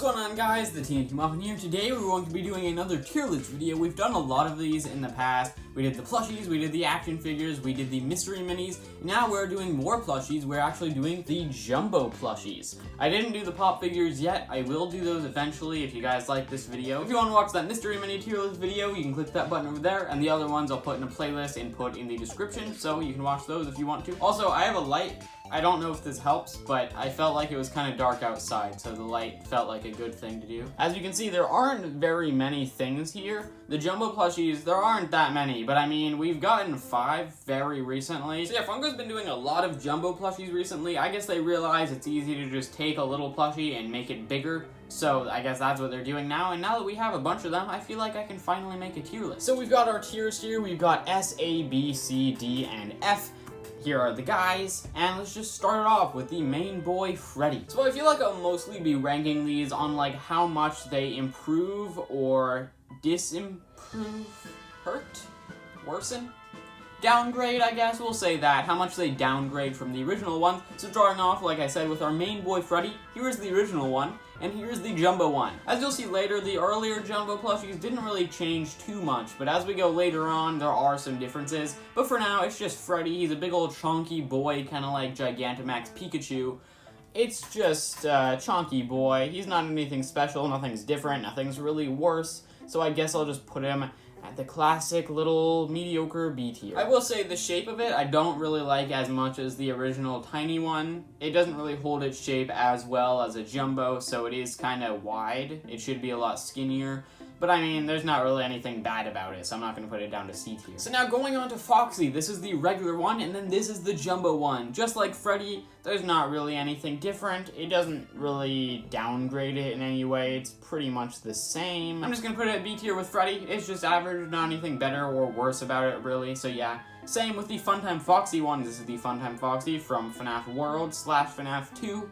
going on, guys? The TNT Muffin here. Today we're going to be doing another tier list video. We've done a lot of these in the past. We did the plushies, we did the action figures, we did the mystery minis. Now we're doing more plushies. We're actually doing the jumbo plushies. I didn't do the pop figures yet. I will do those eventually if you guys like this video. If you want to watch that mystery mini tier list video, you can click that button over there, and the other ones I'll put in a playlist and put in the description, so you can watch those if you want to. Also, I have a light. I don't know if this helps, but I felt like it was kind of dark outside, so the light felt like a good thing to do. As you can see, there aren't very many things here. The jumbo plushies, there aren't that many, but I mean, we've gotten 5 very recently. So yeah, Funko's been doing a lot of jumbo plushies recently. I guess they realize it's easy to just take a little plushie and make it bigger. So I guess that's what they're doing now, and now that we have a bunch of them, I feel like I can finally make a tier list. So we've got our tiers here. We've got S, A, B, C, D, and F. Here are the guys, and let's just start it off with the main boy, Freddie. So I feel like I'll mostly be ranking these on like how much they improve or disimprove, hurt, worsen, downgrade, I guess we'll say that, how much they downgrade from the original one. So starting off, like I said, with our main boy, Freddie, here's the original one, and here's the jumbo one. As you'll see later, the earlier jumbo plushies didn't really change too much, but as we go later on, there are some differences. But for now, it's just Freddie. He's a big old chunky boy, kind of like Gigantamax Pikachu. It's just chunky boy. He's not anything special, nothing's different, nothing's really worse. So I guess I'll just put him at the classic little mediocre B tier. I will say the shape of it I don't really like as much as the original tiny one. It doesn't really hold its shape as well as a jumbo, so it is kind of wide. It should be a lot skinnier. But I mean, there's not really anything bad about it, so I'm not going to put it down to C tier. So now going on to Foxy, this is the regular one, and then this is the jumbo one. Just like Freddie, there's not really anything different. It doesn't really downgrade it in any way. It's pretty much the same. I'm just going to put it at B tier with Freddie. It's just average, not anything better or worse about it, really. So yeah, same with the Funtime Foxy one. This is the Funtime Foxy from FNaF World / FNaF 2.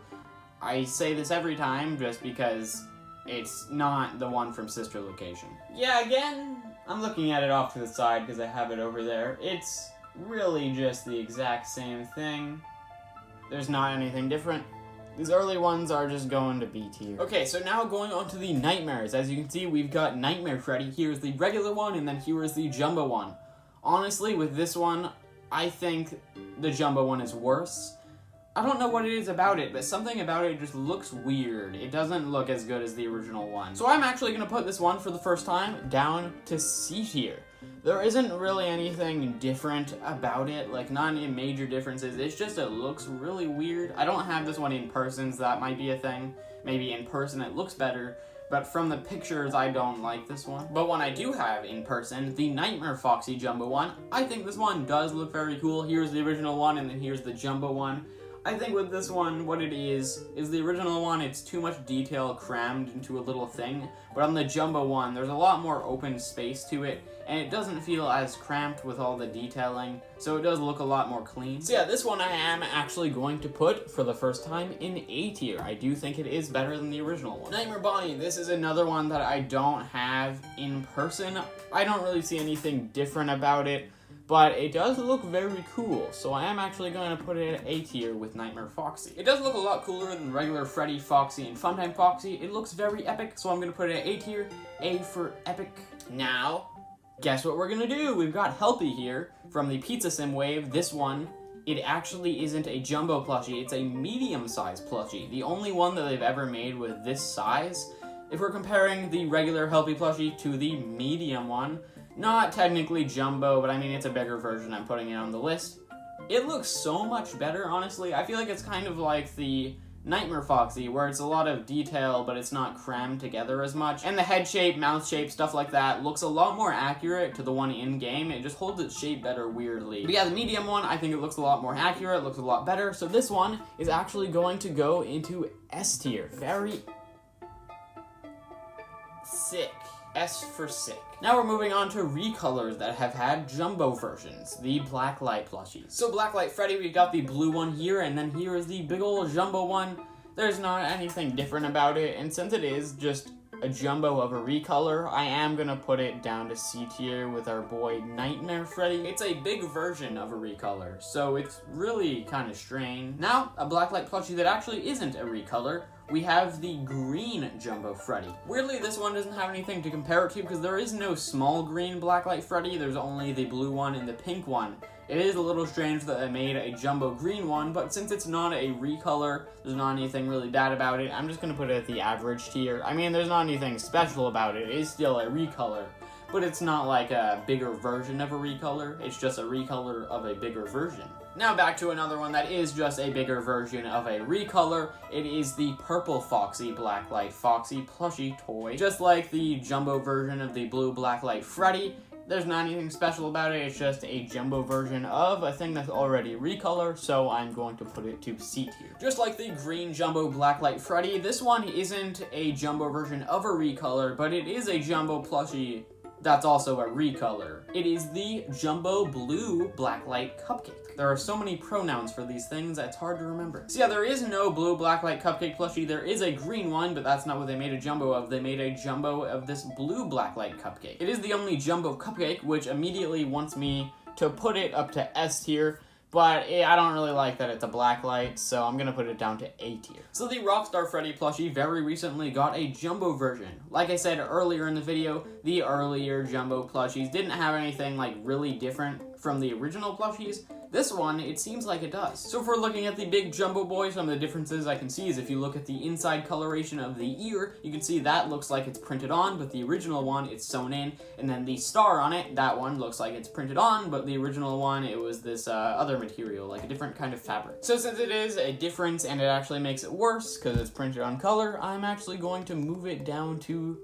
I say this every time just because it's not the one from Sister Location. Yeah, again, I'm looking at it off to the side because I have it over there. It's really just the exact same thing. There's not anything different. These early ones are just going to B tier. Okay, so now going on to the Nightmares. As you can see, we've got Nightmare Freddy. Here's the regular one, and then here is the jumbo one. Honestly, with this one, I think the jumbo one is worse. I don't know what it is about it, but something about it just looks weird. It doesn't look as good as the original one. So I'm actually going to put this one for the first time down to C tier. There isn't really anything different about it, like not any major differences. It's just it looks really weird. I don't have this one in person, so that might be a thing. Maybe in person it looks better, but from the pictures I don't like this one. But one I do have in person, the Nightmare Foxy jumbo one, I think this one does look very cool. Here's the original one, and then here's the jumbo one. I think with this one, what it is the original one, it's too much detail crammed into a little thing, but on the jumbo one, there's a lot more open space to it, and it doesn't feel as cramped with all the detailing, so it does look a lot more clean. So yeah, this one I am actually going to put, for the first time, in A tier. I do think it is better than the original one. Nightmare Bonnie, this is another one that I don't have in person. I don't really see anything different about it, but it does look very cool, so I am actually going to put it at A tier with Nightmare Foxy. It does look a lot cooler than regular Freddy, Foxy, and Funtime Foxy. It looks very epic, so I'm going to put it at A tier. A for epic. Now, guess what we're going to do? We've got Helpy here from the Pizza Sim Wave. This one, it actually isn't a jumbo plushie, it's a medium-sized plushie. The only one that they've ever made with this size. If we're comparing the regular Helpy plushie to the medium one, not technically jumbo, but I mean, it's a bigger version. I'm putting it on the list. It looks so much better, honestly. I feel like it's kind of like the Nightmare Foxy, where it's a lot of detail, but it's not crammed together as much. And the head shape, mouth shape, stuff like that looks a lot more accurate to the one in-game. It just holds its shape better weirdly. But yeah, the medium one, I think it looks a lot more accurate, looks a lot better. So this one is actually going to go into S tier. Very sick. S for sick. Now we're moving on to recolors that have had jumbo versions, the Blacklight plushies. So Blacklight Freddy, we've got the blue one here, and then here is the big old jumbo one. There's not anything different about it, and since it is just a jumbo of a recolor. I am gonna put it down to C tier with our boy Nightmare Freddy. It's a big version of a recolor, so it's really kind of strange. Now, a Blacklight plushie that actually isn't a recolor. We have the green Jumbo Freddy. Weirdly, this one doesn't have anything to compare it to because there is no small green Blacklight Freddy. There's only the blue one and the pink one. It is a little strange that I made a jumbo green one, but since it's not a recolor, there's not anything really bad about it. I'm just gonna put it at the average tier. I mean, there's not anything special about it. It is still a recolor, but it's not like a bigger version of a recolor. It's just a recolor of a bigger version. Now back to another one that is just a bigger version of a recolor. It is the Purple Foxy Blacklight Foxy plushie toy. Just like the jumbo version of the blue Blacklight Freddy, there's not anything special about it. It's just a jumbo version of a thing that's already recolor, so I'm going to put it to C tier. Just like the green jumbo Blacklight Freddy, this one isn't a jumbo version of a recolor, but it is a jumbo plushie that's also a recolor. It is the Jumbo Blue Blacklight Cupcake. There are so many pronouns for these things that it's hard to remember. So yeah, there is no blue Blacklight Cupcake plushie. There is a green one, but that's not what they made a jumbo of. They made a jumbo of this blue Blacklight Cupcake. It is the only jumbo cupcake, which immediately wants me to put it up to S tier. But I don't really like that it's a Blacklight, so I'm gonna put it down to A tier. So the Rockstar Freddy plushie very recently got a jumbo version. Like I said earlier in the video, the earlier jumbo plushies didn't have anything like really different from the original plushies. This one, it seems like it does. So if we're looking at the big jumbo boy, some of the differences I can see is if you look at the inside coloration of the ear, you can see that looks like it's printed on, but the original one, it's sewn in. And then the star on it, that one looks like it's printed on, but the original one, it was this other material, like a different kind of fabric. So since it is a difference and it actually makes it worse because it's printed on color, I'm actually going to move it down to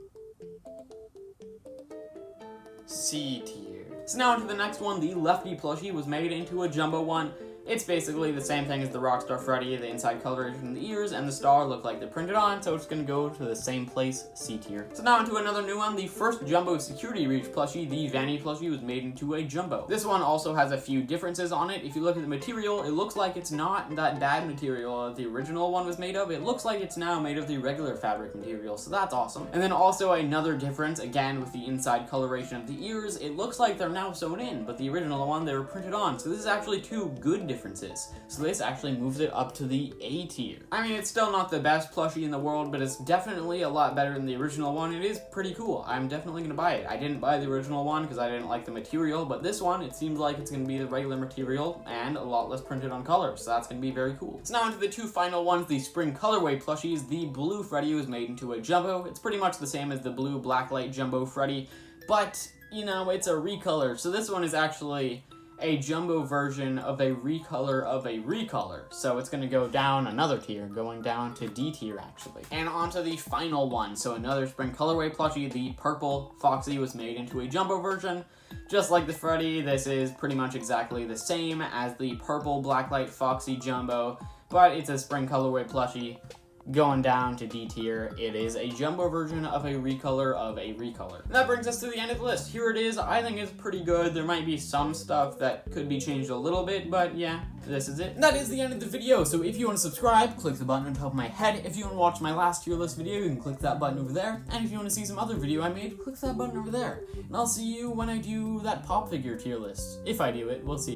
C tier. So now onto the next one. The Lefty plushie was made into a jumbo one. It's basically the same thing as the Rockstar Freddy. The inside coloration of the ears and the star look like they're printed on, so it's going to go to the same place, C tier. So now onto another new one. The first jumbo security reach plushie, the Vanny plushie, was made into a jumbo. This one also has a few differences on it. If you look at the material, it looks like it's not that dad material that the original one was made of. It looks like it's now made of the regular fabric material, so that's awesome. And then also another difference, again, with the inside coloration of the ears, it looks like they're now sewn in, but the original one, they were printed on. So this is actually two good differences. So this actually moves it up to the A tier. I mean, it's still not the best plushie in the world, but it's definitely a lot better than the original one. It is pretty cool. I'm definitely gonna buy it. I didn't buy the original one because I didn't like the material, but this one, it seems like it's gonna be the regular material and a lot less printed on color, so that's gonna be very cool. So now onto the two final ones, the spring colorway plushies. The blue Freddy was made into a jumbo. It's pretty much the same as the blue Blacklight Jumbo Freddy, but, you know, it's a recolor, so this one is actually a jumbo version of a recolor of a recolor. So it's gonna go down another tier, going down to D tier actually. And onto the final one. So another spring colorway plushie, the Purple Foxy, was made into a jumbo version. Just like the Freddy, this is pretty much exactly the same as the Purple Blacklight Foxy Jumbo, but it's a spring colorway plushie. Going down to D tier, it is a jumbo version of a recolor of a recolor. And that brings us to the end of the list. Here it is. I think it's pretty good. There might be some stuff that could be changed a little bit, but yeah, this is it. And that is the end of the video. So if you want to subscribe, click the button on top of my head. If you want to watch my last tier list video, you can click that button over there. And if you want to see some other video I made, click that button over there. And I'll see you when I do that pop figure tier list. If I do it, we'll see.